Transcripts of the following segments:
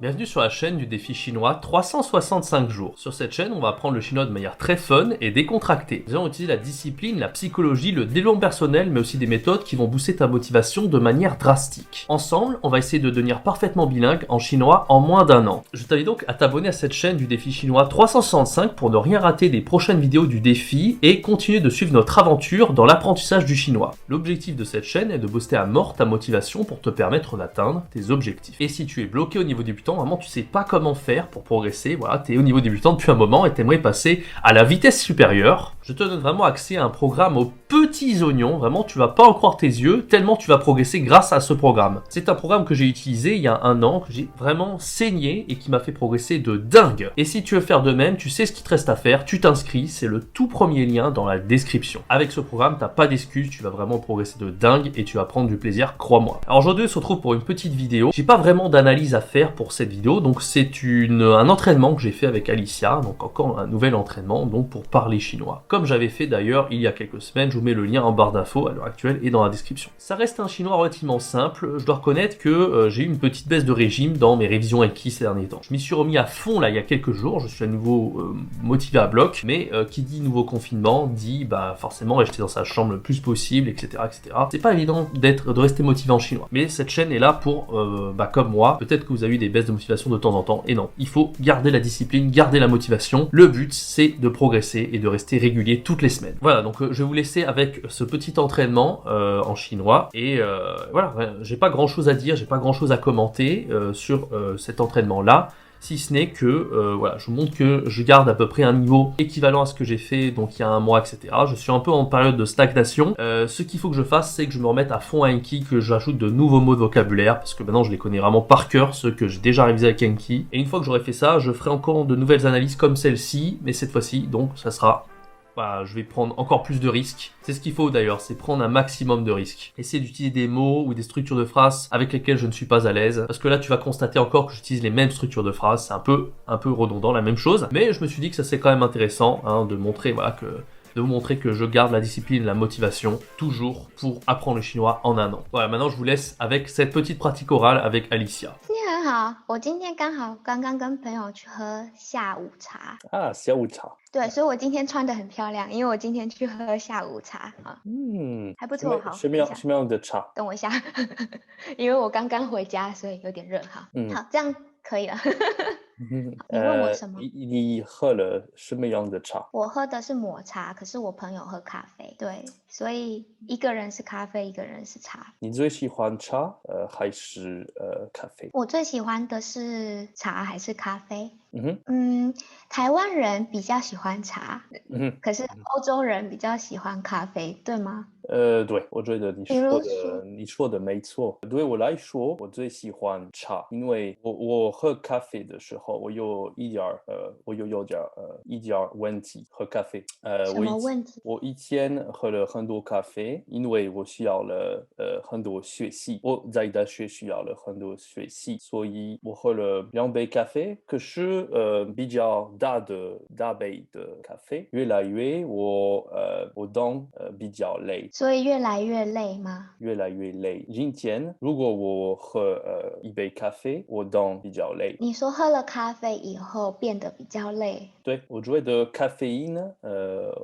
Bienvenue sur la chaîne du défi chinois 365 jours. Sur cette chaîne, on va apprendre le chinois de manière très fun et décontractée. Nous allons utiliser la discipline, la psychologie, le développement personnel, mais aussi des méthodes qui vont booster ta motivation de manière drastique. Ensemble, on va essayer de devenir parfaitement bilingue en chinois en moins d'un an. Je t'invite donc à t'abonner à cette chaîne du défi chinois 365 pour ne rien rater des prochaines vidéos du défi et continuer de suivre notre aventure dans l'apprentissage du chinois. L'objectif de cette chaîne est de booster à mort ta motivation pour te permettre d'atteindre tes objectifs. Et si tu es bloqué au niveau débutant, vraiment tu sais pas comment faire pour progresser, voilà, tu es au niveau débutant depuis un moment et tu aimerais passer à la vitesse supérieure, je te donne vraiment accès à un programme aux petits oignons, vraiment tu vas pas en croire tes yeux, tellement tu vas progresser grâce à ce programme. C'est un programme que j'ai utilisé il y a un an, que j'ai vraiment saigné et qui m'a fait progresser de dingue. Et si tu veux faire de même, tu sais ce qu'il te reste à faire, tu t'inscris, c'est le tout premier lien dans la description. Avec ce programme, t'as pas d'excuses, tu vas vraiment progresser de dingue et tu vas prendre du plaisir, crois-moi. Alors aujourd'hui, on se retrouve pour une petite vidéo. J'ai pas vraiment d'analyse à faire pour cette vidéo, donc c'est un entraînement que j'ai fait avec Alicia, donc encore un nouvel entraînement donc pour parler chinois. Comme j'avais fait d'ailleurs il y a quelques semaines, je vous mets le lien en barre d'infos à l'heure actuelle et dans la description. Ça reste un chinois relativement simple, je dois reconnaître que j'ai eu une petite baisse de régime dans mes révisions acquises ces derniers temps. Je m'y suis remis à fond là il y a quelques jours, je suis à nouveau motivé à bloc, mais qui dit nouveau confinement dit bah forcément rester dans sa chambre le plus possible, etc. etc. C'est pas évident de rester motivé en chinois, mais cette chaîne est là pour, comme moi, peut-être que vous avez eu des baisses de motivation de temps en temps, et non, il faut garder la discipline, garder la motivation. Le but c'est de progresser et de rester régulier toutes les semaines. Voilà, donc je vais vous laisser avec ce petit entraînement en chinois, et voilà, j'ai pas grand chose à dire, j'ai pas grand chose à commenter sur cet entraînement là, si ce n'est que voilà, je vous montre que je garde à peu près un niveau équivalent à ce que j'ai fait donc il y a un mois, etc. Je suis un peu en période de stagnation. Ce qu'il faut que je fasse, c'est que je me remette à fond à Enki, que j'ajoute de nouveaux mots de vocabulaire, parce que maintenant je les connais vraiment par cœur, ceux que j'ai déjà révisés avec Enki. Et une fois que j'aurai fait ça, je ferai encore de nouvelles analyses comme celle-ci, mais cette fois-ci, donc ça sera... Voilà, je vais prendre encore plus de risques. C'est ce qu'il faut d'ailleurs, c'est prendre un maximum de risques. Essayer d'utiliser des mots ou des structures de phrases avec lesquelles je ne suis pas à l'aise. Parce que là, tu vas constater encore que j'utilise les mêmes structures de phrases. C'est un peu redondant, la même chose. Mais je me suis dit que ça c'est quand même intéressant de montrer, de vous montrer que je garde la discipline, la motivation, toujours pour apprendre le chinois en un an. Voilà, maintenant je vous laisse avec cette petite pratique orale avec Alicia. 你好，我今天刚刚跟朋友去喝下午茶，啊，下午茶。对，所以我今天穿得很漂亮，因为我今天去喝下午茶啊，还不错。好，什么样的茶？等我一下，因为我刚刚回家，所以有点热。好，好，这样可以了。你问我什么？你喝了什么样的茶？我喝的是抹茶，可是我朋友喝咖啡，对，所以一个人是咖啡，一个人是茶。你最喜欢茶还是咖啡？我最喜欢的是茶还是咖啡？嗯哼，台湾人比较喜欢茶，嗯哼，可是欧洲人比较喜欢咖啡，对吗？对，我觉得你说的没错。对我来说，我最喜欢茶，因为我喝咖啡的时候，我有一点问题喝咖啡。什么问题？我以前喝了很多咖啡，因为我需要了很多学习，我在大学需要了很多学习，所以我喝了2杯咖啡。可是比较大杯的咖啡，越来越我动比较累。所以越来越累吗？越来越累。今天如果我喝一杯咖啡，我动比较累。你说喝了咖啡以后变得比较累？对，我觉得咖啡因呢，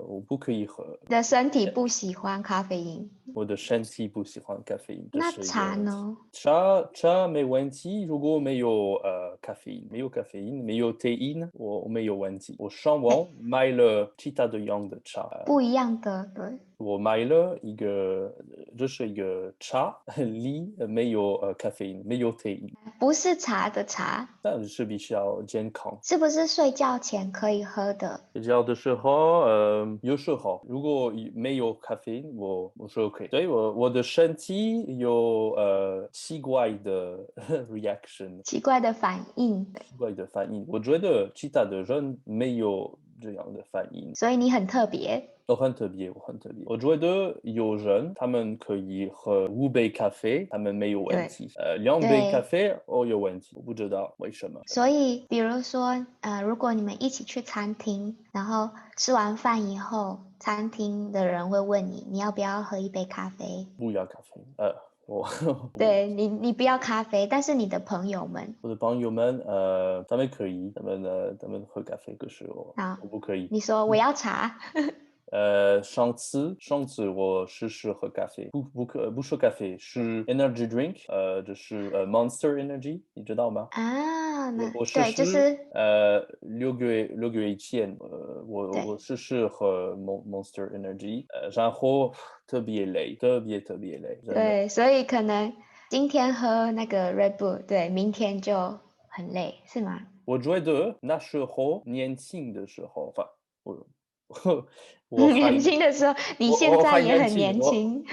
我不可以喝。你的身体不喜欢咖啡因？我的身体不喜欢咖啡因。那茶呢？茶没问题，如果没有咖啡因，没有咖啡因，我没有问题。我上网买了其他的样的茶，不一样的，对。我买了这是一个茶，里没有咖啡因，没有咖啡因，不是茶的茶，但是比较健康。是不是睡觉前可以喝的？睡觉的时候，有时候如果没有咖啡因，我说 OK。对，我的身体有奇怪的 reaction，奇怪的反应。我觉得其他的人没有这样的反应，所以你很特别。我很特别。我觉得有人他们可以喝5杯咖啡，他们没有问题。2杯咖啡有问题，我不知道为什么。所以，比如说，如果你们一起去餐厅，然后吃完饭以后，餐厅的人会问你，你要不要喝一杯咖啡？不要咖啡。对你不要咖啡，但是你的朋友们，我的朋友们，他们可以，他们喝咖啡，可是我不可以。你说我要茶。上次我试试喝咖啡，不是咖啡，是 energy drink，就是 Monster Energy， 你知道吗？啊，我试对，就是6个月以前，我试试喝 Monster Energy，然后特别累，特别累。对，所以可能今天喝那个 Red Bull， 对，明天就很累，是吗？我觉得那时候年轻的时候，年轻的时候，你现在也很年轻。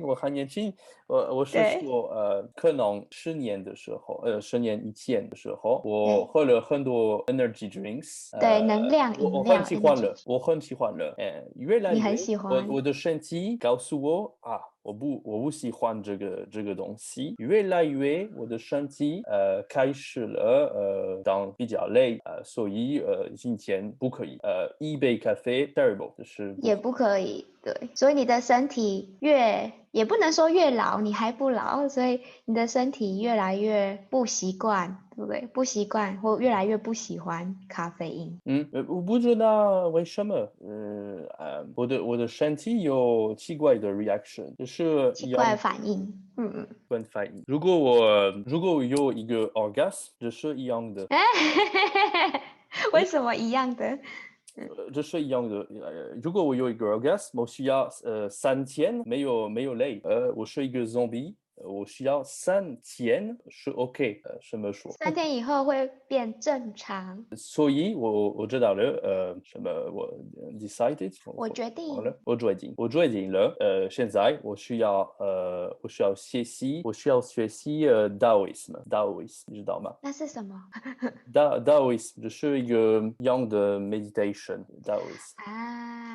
我还年轻，我是说，可能10年以前的时候，我喝了很多 energy drinks， 对，能量饮料，我很喜欢了，越来越，你很喜欢，我的身体告诉我啊，我不喜欢这个东西，越来越我的身体开始了当比较累，所以今天不可以，一杯咖啡 terrible， 就是也不可以，对，所以你的身体也不能说越老，你还不老，所以你的身体越来越不习惯，对不对？不习惯或越来越不喜欢咖啡因。我不知道为什么，我的身体有奇怪的 reaction， 就是奇怪的反应，反应。如果我有一个 orgasm， 就是一样的。为什么一样的？这是一样的。如果我有一个 orgasm， 我需要3天没有累。我是一个 zombie， 我需要3天是 OK， 什么说？3天以后会变正常。所以我知道了，什么我 decided， 我决定了，现在我需要学习 Daoism， 你知道吗？那是什么？Daoism 就是一个样的 meditation， Daoism。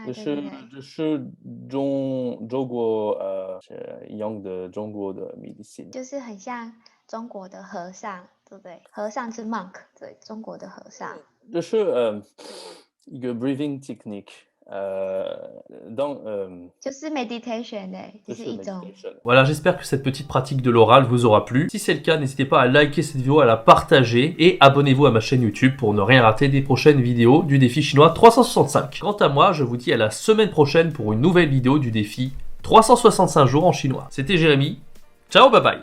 就是中国一样的中国的 medicine， 就是很像中国的和尚，对不对？和尚是 monk， 对，中国的和尚。就是一个 breathing technique，就是 meditation， 就是一种。Voilà, j'espère que cette petite pratique de l'oral vous aura plu. Si c'est le cas, n'hésitez pas à liker cette vidéo, à la partager et abonnez-vous à ma chaîne YouTube pour ne rien rater des prochaines vidéos du défi chinois 365. Quant à moi, je vous dis à la semaine prochaine pour une nouvelle vidéo du défi 365 jours en chinois. C'était Jérémy. Ciao, bye bye.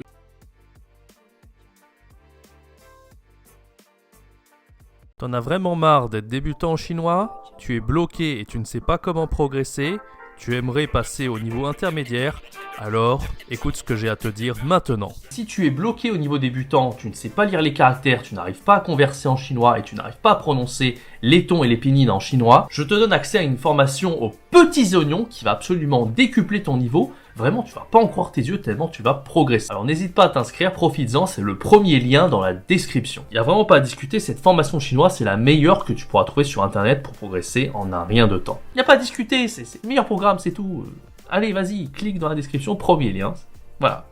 T'en as vraiment marre d'être débutant en chinois? Tu es bloqué et tu ne sais pas comment progresser? Tu aimerais passer au niveau intermédiaire? Alors, écoute ce que j'ai à te dire maintenant. Si tu es bloqué au niveau débutant, tu ne sais pas lire les caractères, tu n'arrives pas à converser en chinois et tu n'arrives pas à prononcer les tons et les pinyin en chinois, je te donne accès à une formation aux petits oignons qui va absolument décupler ton niveau. Vraiment, tu vas pas en croire tes yeux tellement tu vas progresser. Alors n'hésite pas à t'inscrire, profites-en, c'est le premier lien dans la description. Il n'y a vraiment pas à discuter, cette formation chinoise, c'est la meilleure que tu pourras trouver sur internet pour progresser en un rien de temps. Il n'y a pas à discuter, c'est le meilleur programme, c'est tout. Allez, vas-y, clique dans la description, premier lien. Voilà.